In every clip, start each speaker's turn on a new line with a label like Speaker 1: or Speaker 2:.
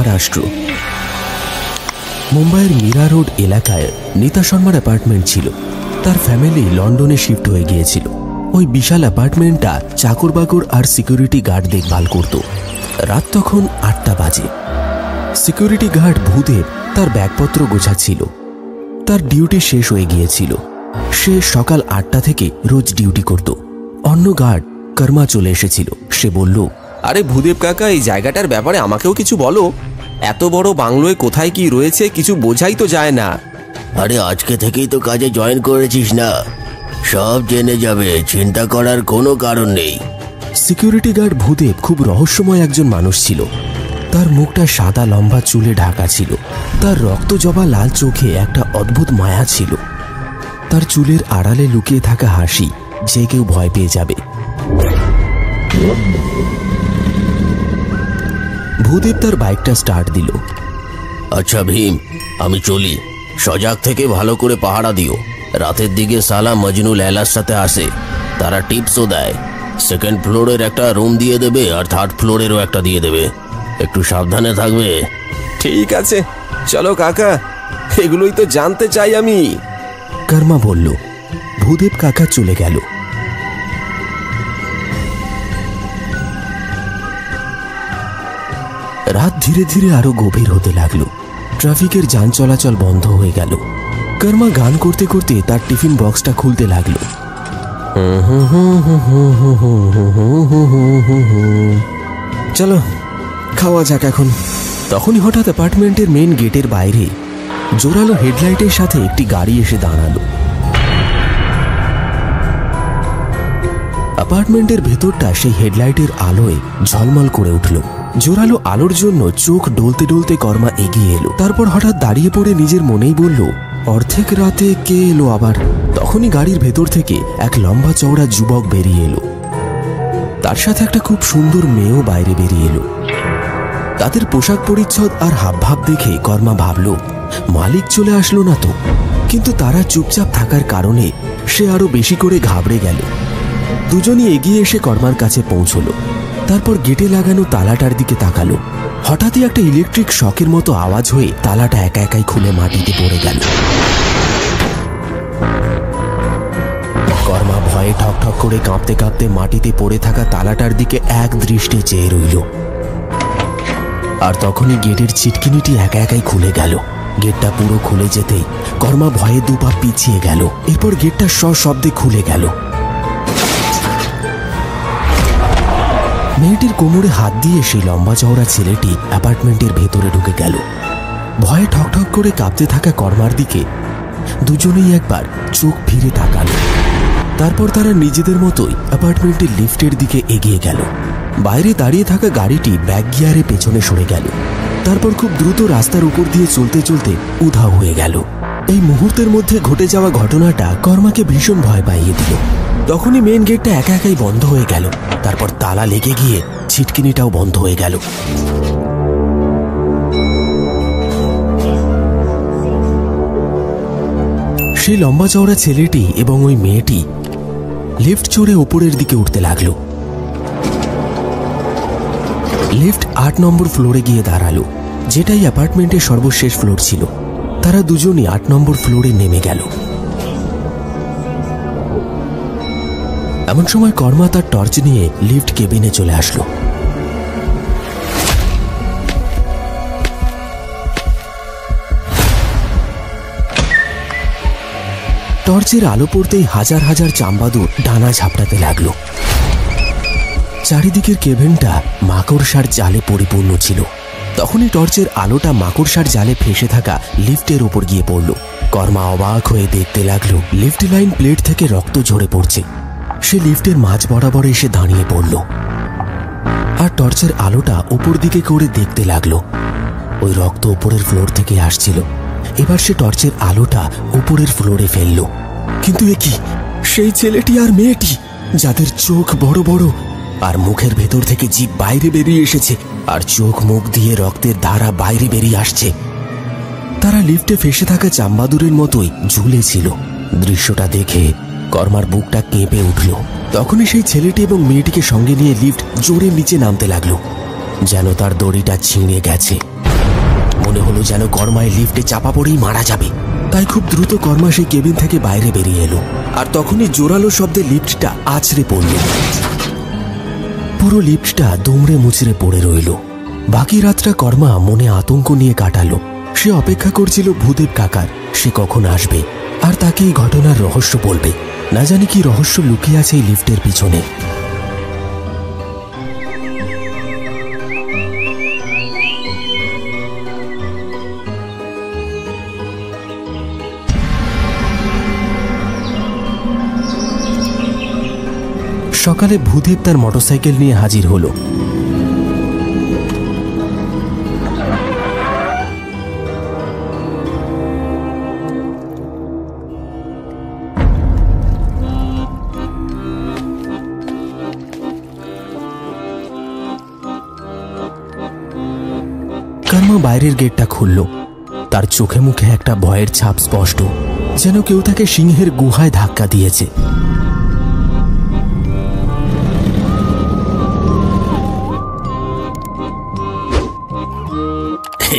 Speaker 1: মহারাষ্ট্র। মুম্বাইয়ের মীরা রোড এলাকায় নীতা শর্মার অ্যাপার্টমেন্ট ছিল। তার ফ্যামিলি লন্ডনে শিফট হয়ে গিয়েছিল। ওই বিশাল অ্যাপার্টমেন্টটা চাকর বাকর আর সিকিউরিটি গার্ড দেখভাল করত। রাত তখন 8টা বাজে। সিকিউরিটি গার্ড ভূদেব তার ব্যাগপত্র গোছাচ্ছিল। তার ডিউটি শেষ হয়ে গিয়েছিল। সে সকাল 8টা থেকে রোজ ডিউটি করত। অন্য গার্ড কর্মা চলে এসেছিল। সে বলল,
Speaker 2: আরে ভূদেব কাকা, এই জায়গাটার ব্যাপারে আমাকেও কিছু বলো। এত বড় বাংলোয় কোথায় কি রয়েছে কিছু বোঝাই তো যায় না।
Speaker 3: আরে আজকে থেকেই তো কাজে জয়েন করেছিস না, সব জেনে যাবে, চিন্তা করার কোনো কারণ নেই।
Speaker 1: সিকিউরিটি গার্ড ভূদেব খুব রহস্যময় একজন মানুষ ছিল। তার মুখটা সাদা লম্বা চুলে ঢাকা ছিল। তার রক্ত জবা লাল চোখে একটা অদ্ভুত মায়া ছিল। তার চুলের আড়ালে লুকিয়ে থাকা হাসি যে কেউ ভয় পেয়ে যাবে। ভূদেব তার বাইকটা স্টার্ট দিল।
Speaker 3: আচ্ছা ভীম, আমি চলি। সজাগ থেকে ভালো করে পাহারা দিও। রাতের দিকে সালা মজনু লেলার সাথে আসে, তারা টিপসও দেয়। সেকেন্ড ফ্লোরের একটা রুম দিয়ে দেবে আর থার্ড ফ্লোরেরও একটা দিয়ে দেবে, একটু সাবধানে থাকবে।
Speaker 2: ঠিক আছে, চলো কাকা, এগুলোই তো জানতে চাই আমি।
Speaker 1: কর্মা বলল। ভূদেব কাকা চলে গেল। রাত ধীরে ধীরে আরো গভীর হতে লাগলো। ট্রাফিকের যান চলাচল বন্ধ হয়ে গেল। কর্মা গান করতে করতে তার টিফিন বক্সটা খুলতে লাগলো। চলো খাওয়া যাক এখন। তখনই হঠাৎ অ্যাপার্টমেন্টের মেন গেটের বাইরে জোরালো হেডলাইটের সাথে একটি গাড়ি এসে দাঁড়ালো। অ্যাপার্টমেন্টের ভেতরটা সেই হেডলাইটের আলোয় ঝলমল করে উঠল। জোরালো আলোর জন্য চোখ ডলতে ডলতে কর্মা এগিয়ে এলো। তারপর হঠাৎ দাঁড়িয়ে পড়ে নিজের মনেই বলল, অর্ধেক রাতে কে এলো আবার? তখনই গাড়ির ভেতর থেকে এক লম্বা চওড়া যুবক বেরিয়ে এলো। তার সাথে একটা খুব সুন্দর মেয়েও বাইরে বেরিয়ে এলো। তাদের পোশাক পরিচ্ছদ আর হাবভাব দেখে কর্মা ভাবল, মালিক চলে আসলো না তো। কিন্তু তারা চুপচাপ থাকার কারণে সে আরো বেশি করে ঘাবড়ে গেল। দুজনই এগিয়ে এসে কর্মার কাছে পৌঁছলো। তারপর গেটে লাগানো তালাটার দিকে তাকালো। হঠাৎই একটা ইলেকট্রিক শকের মতো আওয়াজ হয়ে তালাটা একা একাই খুলে মাটিতে পড়ে গেল। কর্মা ভয়ে ঠক ঠক করে কাঁপতে কাঁপতে মাটিতে পড়ে থাকা তালাটার দিকে এক দৃষ্টে চেয়ে রইল। আর তখনই গেটের ছিটকিনিটি একা একাই খুলে গেল। গেটটা পুরো খুলে যেতেই কর্মা ভয়ে দুপা পিছিয়ে গেল। এরপর গেটটা সশব্দে খুলে গেল। মেয়েটির কোমরে হাত দিয়ে সেই লম্বা চওড়া ছেলেটি অ্যাপার্টমেন্টের ভেতরে ঢুকে গেল। ভয়ে ঠকঠক করে কাঁপতে থাকা কর্মার দিকে দুজনেই একবার চোখ ফিরে তাকালো। তারপর তারা নিজেদের মতোই অ্যাপার্টমেন্টের লিফটের দিকে এগিয়ে গেল। বাইরে দাঁড়িয়ে থাকা গাড়িটি ব্যাক গিয়ারে পেছনে সরে গেল। তারপর খুব দ্রুত রাস্তার উপর দিয়ে চলতে চলতে উধাও হয়ে গেল। এই মুহূর্তের মধ্যে ঘটে যাওয়া ঘটনাটা কর্মাকে ভীষণ ভয় পাইয়ে দিল। তখনই মেন গেটটা একা একাই বন্ধ হয়ে গেল। তারপর তালা লেগে গিয়ে ছিটকিনিটাও বন্ধ হয়ে গেল। সেই লম্বা চওড়া ছেলেটি এবং ওই মেয়েটি লিফট চড়ে ওপরের দিকে উঠতে লাগলো। লিফট 8 নম্বর ফ্লোরে গিয়ে দাঁড়ালো, যেটাই অ্যাপার্টমেন্টের সর্বশেষ ফ্লোর ছিল। তারা দুজনই 8 নম্বর ফ্লোরে নেমে গেল। এমন সময় কর্মা তার টর্চ নিয়ে লিফট কেবিনে চলে আসলো। টর্চের আলো পড়তেই হাজার হাজার চাম্বাদুর ডানা ঝাপটাতে লাগলো। চারিদিকের কেবিনটা মাকড়সার জালে পরিপূর্ণ ছিল। তখনই টর্চের আলোটা মাকড়সার জালে ফেসে থাকা লিফটের উপর গিয়ে পড়ল। কর্মা অবাক হয়ে দেখতে লাগলো লিফট লাইন প্লেট থেকে রক্ত ঝরে পড়ছে। সে লিফটের মাঝ বরাবর এসে দাঁড়িয়ে পড়ল আর টর্চের আলোটা উপর দিকে করে দেখতে লাগলো। ওই রক্ত উপরের ফ্লোর থেকে আসছিল। এবার সে টর্চের আলোটা উপরের ফ্লোরে ফেলল। কিন্তু এ কি, সেই ছেলেটি আর মেয়েটি, যাদের চোখ বড় বড় আর মুখের ভেতর থেকে জিভ বাইরে বেরিয়ে এসেছে আর চোখ মুখ দিয়ে রক্তের ধারা বাইরে বেরিয়ে আসছে। তারা লিফটে ফেসে থাকা চাম্বাদুরের মতোই ঝুলেছিল। দৃশ্যটা দেখে কর্মার বুকটা কেঁপে উঠল। তখনই সেই ছেলেটি এবং মেয়েটিকে সঙ্গে নিয়ে লিফট জোরে নিচে নামতে লাগলো, যেন তার দড়িটা ছিঁড়ে গেছে। মনে হলো যেন কর্মায় লিফটে চাপা পড়েই মারা যাবে। তাই খুব দ্রুত কর্মা সেই কেবিন থেকে বাইরে বেরিয়ে এলো। আর তখনই জোরালো শব্দে লিফটটা আছড়ে পড়ল। পুরো লিফটটা দুমড়ে মুচড়ে পড়ে রইল। বাকি রাতটা কর্মা মনে আতঙ্ক নিয়ে কাটালো। সে অপেক্ষা করছিল ভূদেব কাকার, সে কখন আসবে আর তাকে এই ঘটনার রহস্য বলবে। না জানি কি রহস্য লুকিয়ে আছে এই লিফটের পিছনে। সকালে ভূদেব তার মোটরসাইকেল নিয়ে হাজির হলো। কর্মা বাইরের গেটটা খুলল। তার চোখে মুখে একটা ভয়ের ছাপ স্পষ্ট, যেন কেউ তাকে সিংহের গুহায় ধাক্কা দিয়েছে।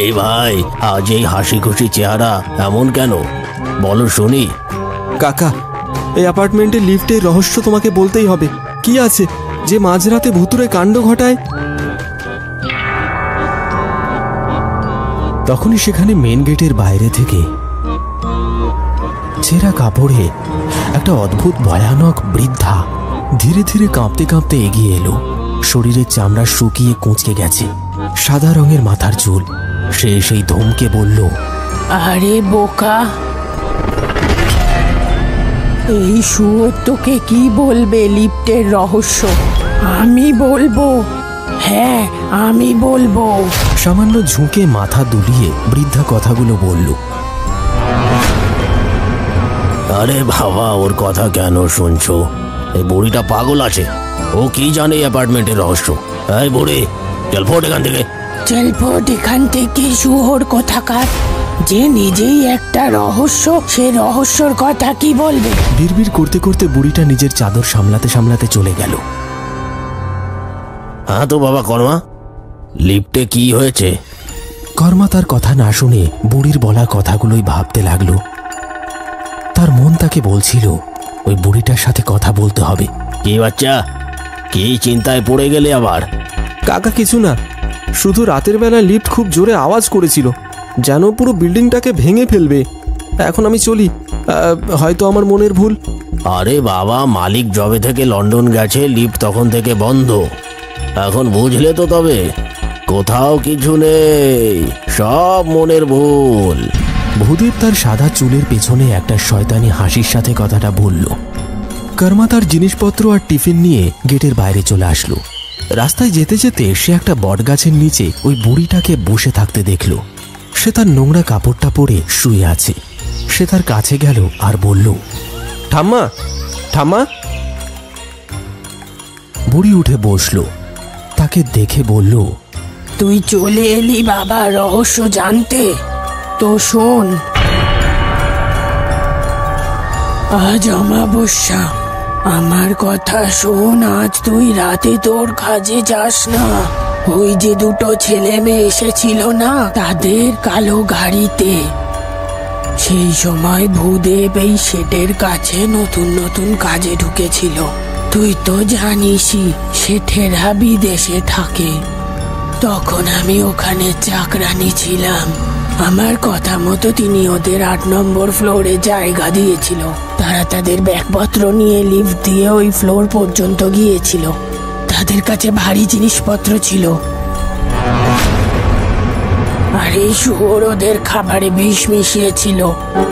Speaker 3: এই ভাই, আজ এই হাসি খুশি চেহারা এমন কেন, বলো শুনি।
Speaker 2: কাকা, এই অ্যাপার্টমেন্টের লিফটের রহস্য তোমাকে বলতেই হবে। কি আছে যে মাঝরাতে ভুতুড়ে কাণ্ড ঘটায়?
Speaker 1: তখনই সেখানে মেন গেটের বাইরে থেকে ছেঁড়া কাপড়ে একটা অদ্ভুত ভয়ানক বৃদ্ধা ধীরে ধীরে কাঁপতে কাঁপতে এগিয়ে এলো। শরীরের চামড়া শুকিয়ে কুঁচকে গেছে, সাদা রঙের মাথার চুল। সে সেই ধমকে বলল,
Speaker 4: আরে বোকা, এই শুয়োর তোকে কি বলবে লিফটের রহস্য? আমি বলবো, হ্যাঁ আমি বলবো।
Speaker 1: সামান্য ঝুঁকে মাথা দুলিয়ে বৃদ্ধা কথাগুলো বলল।
Speaker 3: আরে বাবা, ওর কথা কেন শুনছো? এই বুড়িটা পাগল আছে, ও কি জানে অ্যাপার্টমেন্টের রহস্য? এই বুড়ি, চল ফোট এখান থেকে।
Speaker 4: চল ফোট এখান থেকে শুয়োর কোথাকার, যে নিজেই একটা রহস্য, সে রহস্যর কথা কি বলবে?
Speaker 1: বিড়বিড় করতে করতে বুড়িটা নিজের চাদর সামলাতে সামলাতে চলে গেল।
Speaker 3: হ্যাঁ তো বাবা কর্মা, লিফটে কি হয়েছে?
Speaker 1: কর্মা তার কথা না শুনে বুড়ির বলা কথাগুলোই ভাবতে লাগলো। তার মন তাকে বলছিল ওই বুড়িটার সাথে কথা বলতে হবে।
Speaker 3: কি বাচ্চা, কি চিন্তায় পড়ে গেলে আবার?
Speaker 2: কাকা কিছু না, শুধু রাতের বেলা লিফট খুব জোরে আওয়াজ করেছিল, যেন পুরো বিল্ডিংটাকে ভেঙে ফেলবে। এখন আমি চলি, হয়তো আমার মনের ভুল।
Speaker 3: আরে বাবা, মালিক জবে থেকে লন্ডন গেছে, লিফট তখন থেকে বন্ধ। এখন বুঝলে তো? তবে কোথাও কিছু নেই, সব মনের ভুল।
Speaker 1: ভূদেব তার সাদা চুলের পেছনে একটা শয়তানি হাসির সাথে কথাটা বলল। কর্মা তার জিনিসপত্র আর টিফিন নিয়ে গেটের বাইরে চলে আসলো। রাস্তায় যেতে যেতে সে একটা বটগাছের নিচে ওই বুড়িটাকে বসে থাকতে দেখল। সে তার নোংরা কাপড়টা পরে শুয়ে আছে। সে তার কাছে গেল আর বলল,
Speaker 2: ঠাম্মা, ঠাম্মা।
Speaker 1: বুড়ি উঠে বসল। তাকে দেখে বলল,
Speaker 4: তুই চলে এলি বাবা রহস্য জানতে? তো শোন, আজ অমাবস্যা, আমার কথা শোন। আজ তুই রাতে তোর কাজে যাস না। ওই যে দুটো ছেলে মেয়ে এসেছিল না, তাদের কালো গাড়িতে, সেই সময় ভূদেব এই শেঠের কাছে নতুন নতুন কাজে ঢুকেছিল। তুই তো জানিসই শেঠেরা বিদেশে থাকে। তখন আমি ওখানে চাকরানি ছিলাম। আমার কথা মতো তিনি ওদের 8 নম্বর ফ্লোরে জায়গা দিয়েছিল। তারা তাদের ব্যাগপত্র নিয়ে লিফট দিয়ে ওই ফ্লোর পর্যন্ত গিয়েছিল। তাদের কাছে ভারী জিনিসপত্র ছিল, আর এই শুয়োর ওদের খাবারে বিষ মিশিয়েছিল।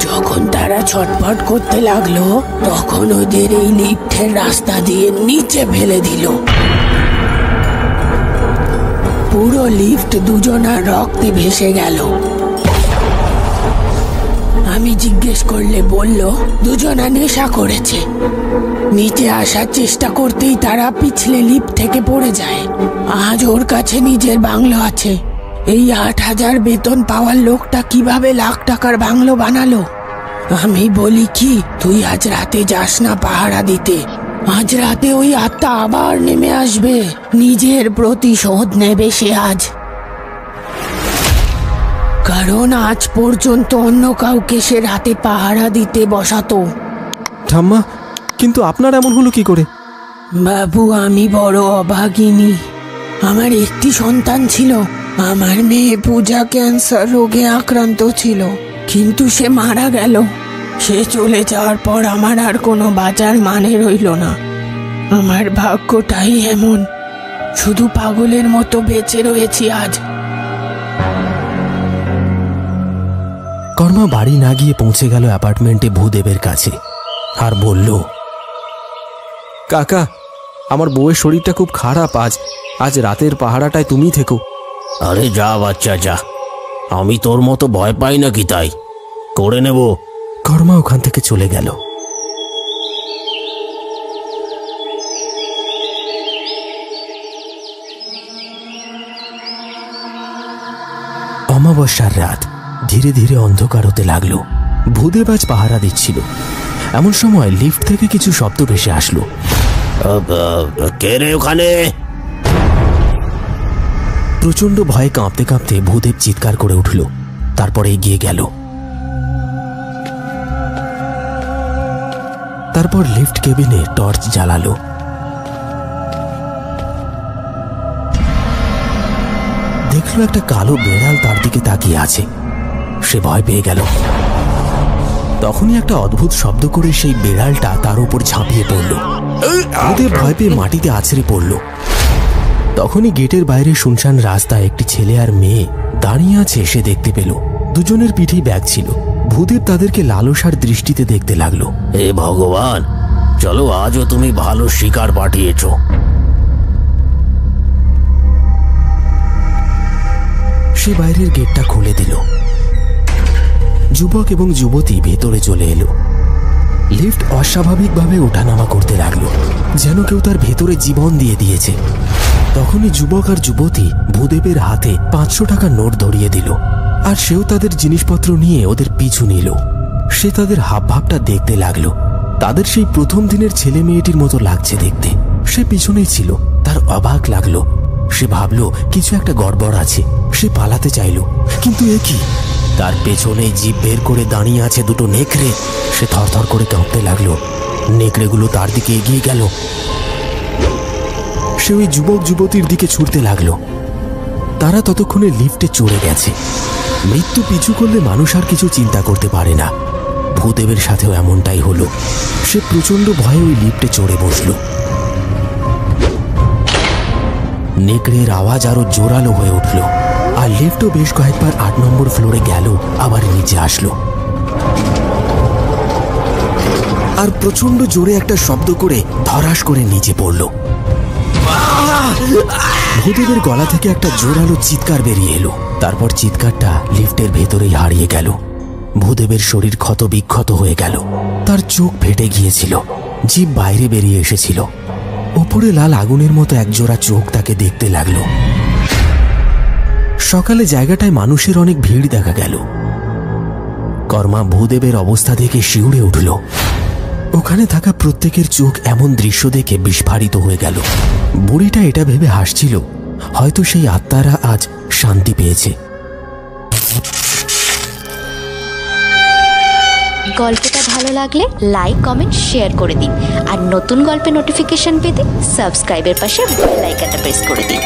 Speaker 4: যখন তারা ছটফট করতে লাগলো, তখন ওদের এই লিফটের রাস্তা দিয়ে নিচে ফেলে দিল। পুরো লিফট দুজনার রক্তে ভেসে গেল। আমি জিজ্ঞেস করলে বলল দুজনা নেশা করেছে। নিচে আসার চেষ্টা করতেই তারা পিছলে লিফট থেকে পড়ে যায়। আজ ওর কাছে নিজের বাংলো আছে। এই 8,000 বেতন পাওয়ার লোকটা কিভাবে লাখ টাকার বাংলো বানালো? আমি বলি কি, তুই আজ রাতে যাস না পাহারা দিতে। আজ রাতে ওই আত্মা আবার নেমে আসবে, নিজের প্রতিশোধ নেবে সে আজ। কারণ আজ পর্যন্ত অন্য কাউকে সে রাতে পাহারা দিতে বসাতো।
Speaker 2: ঠাম্মা, কিন্তু আপনার এমন হলো কি করে?
Speaker 4: বাবু, আমি বড় অভাগিনী। আমার একটি সন্তান ছিল। আমার মেয়ে পূজা ক্যান্সার রোগে আক্রান্ত ছিল, কিন্তু সে মারা গেল। সে চলে যাওয়ার পর আমার আর কোনো বাঁচার মানে রইল না। আমার ভাগ্যটাই এমন, শুধু পাগলের মতো বেঁচে রয়েছি আজ।
Speaker 1: কর্মা বাড়ি না গিয়ে পৌঁছে গেল অ্যাপার্টমেন্টে ভূদেবের কাছে আর বলল,
Speaker 2: কাকা, আমার বউয়ের শরীরটা খুব খারাপ। আজ রাতের পাহারাটায় তুমি থেকো।
Speaker 3: আরে যা বাচ্চা যা, আমি তোর মতো ভয় পাই নাকি তাই করে নেব।
Speaker 1: কর্মা ওখান থেকে চলে গেল। অমাবস্যার রাত ধীরে ধীরে অন্ধকার হতে লাগলো। ভূদেব আজ পাহারা দিচ্ছিল। এমন সময় লিফট থেকে কিছু শব্দ ভেসে আসলো।
Speaker 3: কে রে ওখানে?
Speaker 1: প্রচন্ড ভয়ে কাঁপতে কাঁপতে ভূদেব চিৎকার করে উঠল। তারপরে এগিয়ে গেল। তারপর লিফট কেবিনে টর্চ জ্বালালো। দেখলো একটা কালো বেড়াল তার দিকে তাকিয়ে আছে। সে ভয় পেয়ে গেল। তখনই একটা অদ্ভুত শব্দ করে সেই বেড়ালটা তার উপর ঝাঁপিয়ে পড়ল। ভূদেব ভয় পেয়ে মাটিতে আছড়ে পড়ল। তখনই গেটের বাইরে শুনশান রাস্তায় একটি ছেলে আর মেয়ে দাঁড়িয়ে আছে সে দেখতে পেল। দুজনের পিঠেই ব্যাগ ছিল। ভূদেব তাদেরকে লালসার দৃষ্টিতে দেখতে লাগলো।
Speaker 3: হে ভগবান, চলো আজও তুমি ভালো শিকার পাঠিয়েছ।
Speaker 1: সে বাইরের গেটটা খুলে দিল। যুবক এবং যুবতী ভেতরে চলে এলো। লিফট অস্বাভাবিকভাবে ওঠানামা করতে লাগলো, যেন কেউ তার ভেতরে জীবন দিয়ে দিয়েছে। তখনই যুবক আর যুবতী ভূদেবের হাতে 500 টাকার নোট ধরিয়ে দিল, আর সেও তাদের জিনিসপত্র নিয়ে ওদের পিছু নিল। সে তাদের হাবভাবটা দেখতে লাগলো। তাদের সেই প্রথম দিনের ছেলে মেয়েটির মতো লাগছে দেখতে। সে পিছনেই ছিল। তার অবাক লাগলো। সে ভাবলো কিছু একটা গড়বড় আছে। সে পালাতে চাইল, কিন্তু এ কি? তার পেছনে জিভ বের করে দাঁড়িয়ে আছে দুটো নেকড়ে। সে থরথর করে কাঁপতে লাগলো। নেকড়েগুলো তার দিকে এগিয়ে গেল। সে ওই যুবক যুবতীর দিকে ছুটতে লাগলো। তারা ততক্ষণে লিফটে চড়ে গেছে। মৃত্যু পিছু করলে মানুষ আর কিছু চিন্তা করতে পারে না। ভূদেবের সাথেও এমনটাই হলো। সে প্রচন্ড ভয়ে ওই লিফটে চড়ে বসল। নেকড়ের আওয়াজ আরো জোরালো হয়ে উঠল, আর লিফটও বেশ কয়েকবার 8 নম্বর ফ্লোরে গেল, আবার নিচে আসলো। আর প্রচন্ড জোরে একটা শব্দ করে ধরাস করে নিচে পড়ল। ভূদেবের গলা থেকে একটা জোরালো চিৎকার বেরিয়ে এলো। তারপর চিৎকারটা লিফটের ভেতরেই হারিয়ে গেল। ভূদেবের শরীর ক্ষত বিক্ষত হয়ে গেল। তার চোখ ফেটে গিয়েছিল, জিভ বাইরে বেরিয়ে এসেছিল। ওপরে লাল আগুনের মতো একজোড়া চোখ তাকে দেখতে লাগলো। সকালে জায়গাটায় মানুষের অনেক ভিড় দেখা গেল। কর্মা ভূদেবের অবস্থা দেখে শিউরে উঠল। ওখানে থাকা প্রত্যেকের চোখ এমন দৃশ্য দেখে বিস্ফারিত হয়ে গেল। বুড়িটা এটা ভেবে হাসছিল, হয়তো সেই আত্মারা আজ শান্তি পেয়েছে।
Speaker 5: গল্পটা ভালো লাগলে লাইক, কমেন্ট, শেয়ার করে দিন। আর নতুন গল্পের নোটিফিকেশন পেতে সাবস্ক্রাইবের পাশে বেল আইকনটা প্রেস করে দিন।